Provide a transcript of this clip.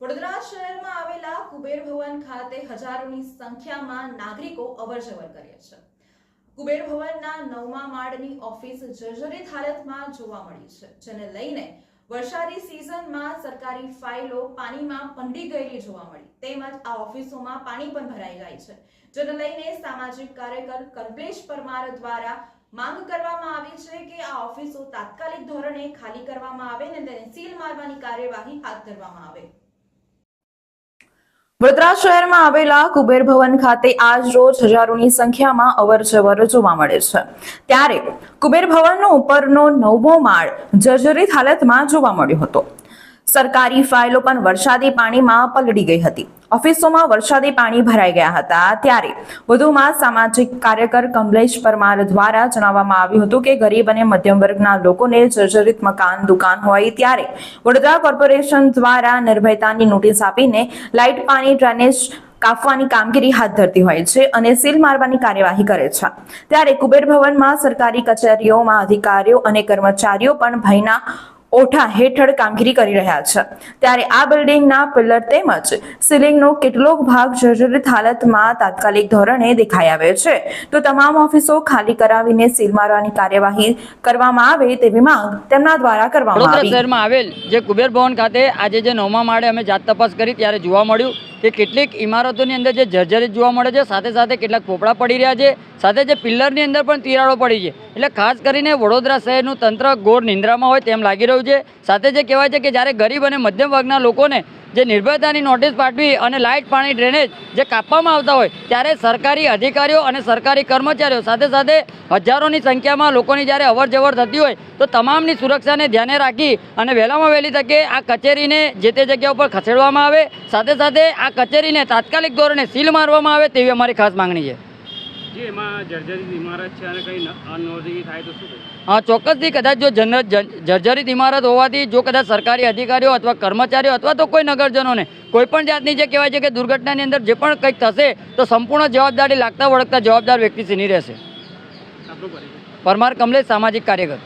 વડોદરા શહેરમાં આવેલા કુબેર ભવન ખાતે હજારોની સંખ્યામાં નાગરિકો અવરજવર કરે છે। કુબેર ભવનના 9મા માળની ઓફિસ જર્જરિત હાલતમાં જોવા મળી છે, જેને લઈને વરસાદી સિઝનમાં સરકારી ફાઇલો પાણીમાં પંડી ગયેલી જોવા મળી, તેમજ આ ઓફિસોમાં પાણી પણ ભરાઈ જાય છે, જેને લઈને સામાજિક કાર્યકર કલ્પેશ પરમાર દ્વારા માંગ કરવામાં આવી છે કે આ ઓફિસો તાત્કાલિક ધોરણે ખાલી કરવામાં આવે અને તેને સીલ મારવાની કાર્યવાહી હાથ ધરવામાં આવે। વડોદરા શહેરમાં આવેલા કુબેર ભવન ખાતે આજ રોજ હજારોની સંખ્યામાં અવરજવર જોવા મળે છે, ત્યારે કુબેર ભવનનો ઉપરનો 9મો માળ જર્જરિત હાલતમાં જોવા મળ્યો હતો। સરકારી ફાઇલો પણ વરસાદી પાણીમાં પલળી ગઈ હતી, ઓફિસોમાં વરસાદી પાણી ભરાઈ ગયા હતા। ત્યારે વધુમાં સામાજિક કાર્યકર કમલેશ પરમાર દ્વારા જણાવવામાં આવ્યું હતું કે ગરીબ અને મધ્યમ વર્ગના લોકોને જર્જરિત મકાન દુકાન હોય ત્યારે વડોદરા કોર્પોરેશન દ્વારા નિર્ભયતાની નોટિસ આપીને લાઇટ પાણી ડ્રેનેજ કાપવાની કામગીરી હાથ ધરતી હોય છે અને સીલ મારવાની કાર્યવાહી કરે છે। ત્યારે કુબેર ભવનમાં સરકારી કચેરીઓમાં અધિકારીઓ અને કર્મચારીઓ પણ ભયના ઓઠા હેઠળ કામગીરી કરી રહ્યા છે। ત્યારે આ બિલ્ડિંગના પિલર તેમજ સીલિંગનો કેટલોક ભાગ જર્જરિત હાલતમાં તાત્કાલિક ધોરણે દેખાઈ આવે છે, તો તમામ ઓફિસો ખાલી કરાવીને સીલ મારવાની કાર્યવાહી કરવામાં આવે તેવી માંગ તેમના દ્વારા કરવામાં આવી। શહેરમાં આવેલ જે કુબેર ભવન ખાતે આજે જે 9મા માળે અમે જાત તપાસ કરી ત્યારે જોવા મળ્યું કે કેટલીક ઇમારતોની અંદર જે જર્જરિત જોવા મળે છે, સાથે સાથે કેટલાક પોપડા પડી રહ્યા છે, સાથે જે પિલ્લરની અંદર પણ તિરાડો પડી છે। એટલે ખાસ કરીને વડોદરા શહેરનું તંત્ર ઘોર નિંદ્રામાં હોય તેમ લાગી રહ્યું છે। સાથે જે કહેવાય છે કે જ્યારે ગરીબ અને મધ્યમ વર્ગના લોકોને જે નિર્ભયતાની નોટિસ પાઠવી અને લાઇટ પાણી ડ્રેનેજ જે કાપવામાં આવતા હોય ત્યારે સરકારી અધિકારીઓ અને સરકારી કર્મચારીઓ સાથે સાથે હજારોની સંખ્યામાં લોકોની જ્યારે અવર જવર થતી હોય તો તમામની સુરક્ષાને ધ્યાને રાખી અને વહેલામાં વહેલી તકે આ કચેરીને જે તે જગ્યા ઉપર ખસેડવામાં આવે, સાથે સાથે આ કચેરીને તાત્કાલિક ધોરણે સીલ મારવામાં આવે તેવી અમારી ખાસ માંગણી છે। જે એમાં જર્જરિત ઇમારત છે અને કંઈ અનોંધની થાય તો શું? હા, ચોક્કસથી કદાચ જો જર્જરિત ઇમારત હોવાથી જો કદાચ સરકારી અધિકારીઓ અથવા કર્મચારીઓ અથવા તો કોઈ નગરજનોને કોઈ પણ જાતની જે કહેવાય છે કે દુર્ઘટનાની અંદર જે પણ કંઈક થશે તો સંપૂર્ણ જવાબદારી લાગતા વળગતા જવાબદાર વ્યક્તિ સીની રહેશે। પરમાર કમલેશ, સામાજિક કાર્યકર।